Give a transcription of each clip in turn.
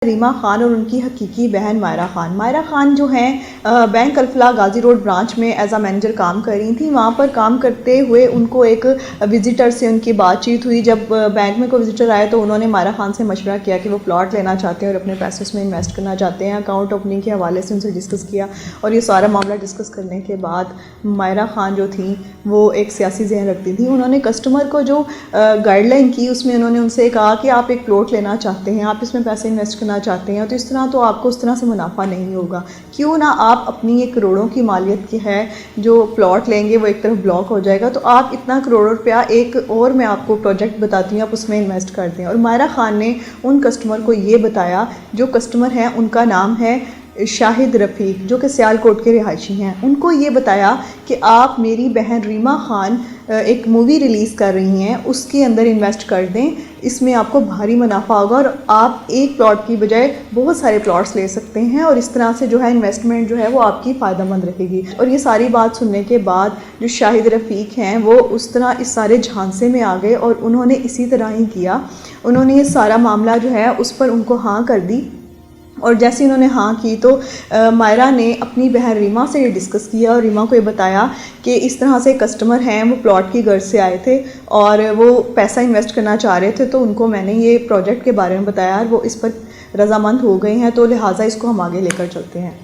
ریما خان اور ان کی حقیقی بہن مائرہ خان۔ مائرہ خان جو ہیں بینک الفلاح غازی روڈ برانچ میں ایز اے مینیجر کام کر رہی تھیں۔ وہاں پر کام کرتے ہوئے ان کو ایک وزٹر سے ان کی بات چیت ہوئی۔ جب بینک میں کوئی وزٹر آئے تو انہوں نے مائرہ خان سے مشورہ کیا کہ وہ پلاٹ لینا چاہتے ہیں اور اپنے پیسے اس میں انویسٹ کرنا چاہتے ہیں۔ اکاؤنٹ اوپننگ کے حوالے سے ان سے ڈسکس کیا اور یہ سارا معاملہ ڈسکس کرنے کے بعد مائرہ خان جو تھیں وہ ایک سیاسی ذہن رکھتی تھیں۔ انہوں نے کسٹمر کو جو گائیڈ لائن کی اس میں انہوں نے ان سے کہا کہ آپ ایک پلاٹ لینا چاہتے ہیں، آپ اس میں پیسے انویسٹ کرنا چاہتے ہیں تو اس طرح تو آپ کو اس طرح سے منافع نہیں ہوگا، کیوں نہ آپ اپنی ایک کروڑوں کی مالیت کی ہے جو پلاٹ لیں گے وہ ایک طرف بلاک ہو جائے گا، تو آپ اتنا کروڑوں روپیہ ایک اور میں آپ کو پروجیکٹ بتاتی ہوں، آپ اس میں انویسٹ کر دیں۔ اور مائرہ خان نے ان کسٹمر کو یہ بتایا، جو کسٹمر ہیں ان کا نام ہے شاہد رفیق جو کہ سیالکوٹ کے رہائشی ہیں، ان کو یہ بتایا کہ آپ میری بہن ریما خان ایک مووی ریلیز کر رہی ہیں، اس کے اندر انویسٹ کر دیں، اس میں آپ کو بھاری منافع ہوگا اور آپ ایک پلاٹ کی بجائے بہت سارے پلاٹس لے سکتے ہیں اور اس طرح سے جو ہے انویسٹمنٹ جو ہے وہ آپ کی فائدہ مند رہے گی۔ اور یہ ساری بات سننے کے بعد جو شاہد رفیق ہیں وہ اس طرح اس سارے جھانسے میں آ گئے اور انہوں نے اسی طرح ہی کیا، انہوں نے یہ سارا معاملہ جو ہے اس پر ان کو ہاں کر دی۔ اور جیسے انہوں نے ہاں کی تو مائرہ نے اپنی بہن ریما سے یہ ڈسکس کیا اور ریما کو یہ بتایا کہ اس طرح سے کسٹمر ہیں، وہ پلاٹ کی غرض سے آئے تھے اور وہ پیسہ انویسٹ کرنا چاہ رہے تھے، تو ان کو میں نے یہ پروجیکٹ کے بارے میں بتایا اور وہ اس پر رضامند ہو گئے ہیں، تو لہٰذا اس کو ہم آگے لے کر چلتے ہیں۔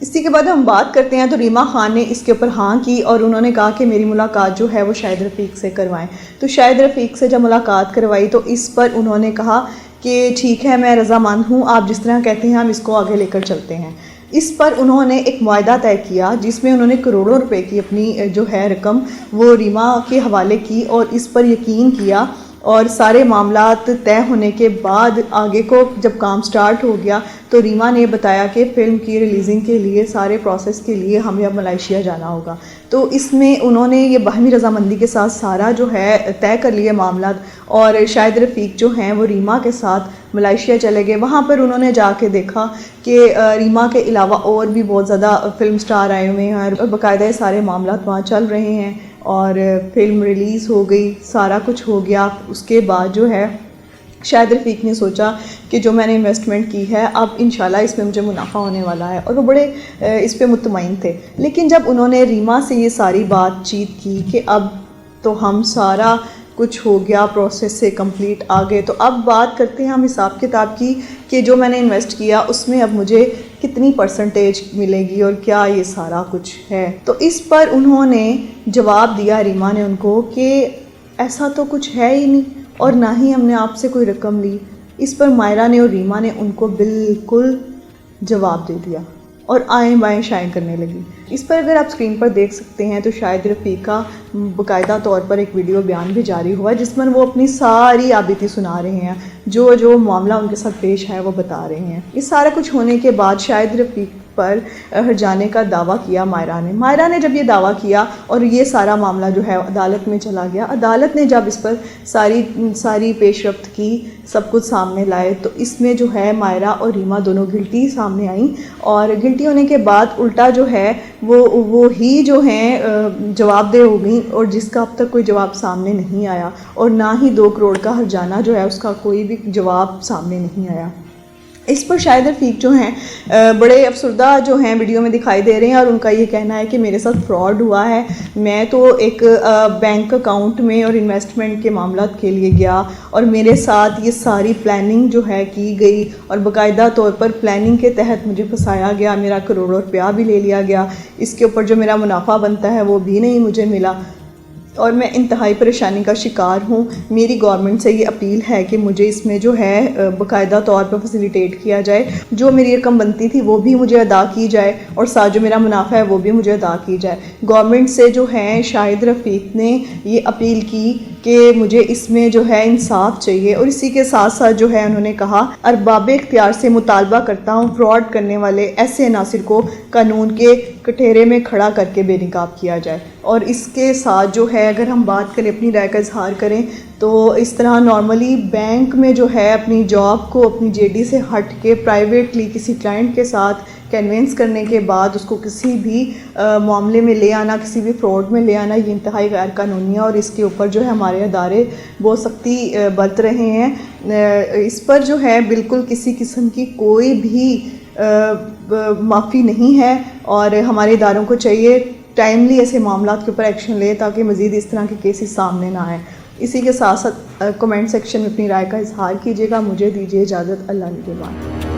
اسی کے بعد ہم بات کرتے ہیں تو ریما خان نے اس کے اوپر ہاں کی اور انہوں نے کہا کہ میری ملاقات جو ہے وہ شاہد رفیق سے کروائیں۔ تو شاہد رفیق سے جب ملاقات کروائی تو اس پر انہوں نے کہا کہ ٹھیک ہے میں رضامند ہوں، آپ جس طرح کہتے ہیں ہم اس کو آگے لے کر چلتے ہیں۔ اس پر انہوں نے ایک معاہدہ طے کیا جس میں انہوں نے کروڑوں روپے کی اپنی جو ہے رقم وہ ریما کے حوالے کی اور اس پر یقین کیا، اور سارے معاملات طے ہونے کے بعد آگے کو جب کام سٹارٹ ہو گیا تو ریما نے بتایا کہ فلم کی ریلیزنگ کے لیے سارے پروسیس کے لیے ہمیں اب ملائیشیا جانا ہوگا، تو اس میں انہوں نے یہ باہمی رضامندی کے ساتھ سارا جو ہے طے کر لیے معاملات، اور شاہد رفیق جو ہیں وہ ریما کے ساتھ ملائیشیا چلے گئے۔ وہاں پر انہوں نے جا کے دیکھا کہ ریما کے علاوہ اور بھی بہت زیادہ فلم سٹار آئے ہوئے ہیں اور باقاعدہ سارے معاملات وہاں چل رہے ہیں اور فلم ریلیز ہو گئی، سارا کچھ ہو گیا۔ اس کے بعد جو ہے شاہد رفیق نے سوچا کہ جو میں نے انویسٹمنٹ کی ہے اب انشاءاللہ اس میں مجھے منافع ہونے والا ہے، اور وہ بڑے اس پہ مطمئن تھے۔ لیکن جب انہوں نے ریما سے یہ ساری بات چیت کی کہ اب تو ہم سارا کچھ ہو گیا، پروسیس سے کمپلیٹ آگے، تو اب بات کرتے ہیں ہم حساب کتاب کی کہ جو میں نے انویسٹ کیا اس میں اب مجھے کتنی پرسنٹیج ملے گی اور کیا یہ سارا کچھ ہے۔ تو اس پر انہوں نے جواب دیا ریما نے ان کو کہ ایسا تو کچھ ہے ہی نہیں اور نہ ہی ہم نے آپ سے کوئی رقم لی۔ اس پر مائرہ نے اور ریما نے ان کو بالکل جواب دے دیا اور آئیں بائیں شائیں کرنے لگی۔ اس پر اگر آپ سکرین پر دیکھ سکتے ہیں تو شاہد رفیق کا باقاعدہ طور پر ایک ویڈیو بیان بھی جاری ہوا جس میں وہ اپنی ساری آبیتی سنا رہے ہیں، جو معاملہ ان کے ساتھ پیش ہے وہ بتا رہے ہیں۔ اس سارا کچھ ہونے کے بعد شاہد رفیق پر ہرجانے کا دعویٰ کیا مائرہ نے جب یہ دعویٰ کیا اور یہ سارا معاملہ جو ہے عدالت میں چلا گیا، عدالت نے جب اس پر ساری پیش رفت کی، سب کچھ سامنے لائے، تو اس میں جو ہے مائرہ اور ریما دونوں گلٹی سامنے آئیں، اور گلٹی ہونے کے بعد الٹا جو ہے وہ ہی جو ہیں جواب دہ ہو گئیں، اور جس کا اب تک کوئی جواب سامنے نہیں آیا، اور نہ ہی 2 کروڑ کا ہرجانہ جو ہے اس کا کوئی بھی جواب سامنے نہیں آیا۔ اس پر شاہد رفیق جو ہیں بڑے افسردہ جو ہیں ویڈیو میں دکھائی دے رہے ہیں، اور ان کا یہ کہنا ہے کہ میرے ساتھ فراڈ ہوا ہے، میں تو ایک بینک اکاؤنٹ میں اور انویسٹمنٹ کے معاملات کے لیے گیا اور میرے ساتھ یہ ساری پلاننگ جو ہے کی گئی اور باقاعدہ طور پر پلاننگ کے تحت مجھے پھنسایا گیا، میرا کروڑوں روپیہ بھی لے لیا گیا، اس کے اوپر جو میرا منافع بنتا ہے وہ بھی نہیں مجھے ملا، اور میں انتہائی پریشانی کا شکار ہوں۔ میری گورنمنٹ سے یہ اپیل ہے کہ مجھے اس میں جو ہے باقاعدہ طور پر فیسیلیٹیٹ کیا جائے، جو میری رقم بنتی تھی وہ بھی مجھے ادا کی جائے اور ساتھ جو میرا منافع ہے وہ بھی مجھے ادا کی جائے۔ گورنمنٹ سے جو ہے شاہد رفیق نے یہ اپیل کی کہ مجھے اس میں جو ہے انصاف چاہیے، اور اسی کے ساتھ ساتھ جو ہے انہوں نے کہا ارباب اختیار سے مطالبہ کرتا ہوں فراڈ کرنے والے ایسے عناصر کو قانون کے کٹہرے میں کھڑا کر کے بے نقاب کیا جائے۔ اور اس کے ساتھ جو ہے اگر ہم بات کریں اپنی رائے کا اظہار کریں تو اس طرح نارملی بینک میں جو ہے اپنی جاب کو اپنی جے ڈی سے ہٹ کے پرائیویٹلی کسی کلائنٹ کے ساتھ کنوینس کرنے کے بعد اس کو کسی بھی معاملے میں لے آنا، کسی بھی فراڈ میں لے آنا، یہ انتہائی غیر قانونی ہے اور اس کے اوپر جو ہے ہمارے ادارے بہت سختی برت رہے ہیں۔ اس پر جو ہے بالکل کسی قسم کی کوئی بھی معافی نہیں ہے اور ہمارے اداروں کو چاہیے ٹائملی ایسے معاملات کے اوپر ایکشن لے تاکہ مزید اس طرح کے کیسز سامنے نہ آئیں۔ اسی کے ساتھ ساتھ کمنٹ سیکشن میں اپنی رائے کا اظہار کیجیے گا۔ مجھے دیجیے اجازت، اللہ نگہبان۔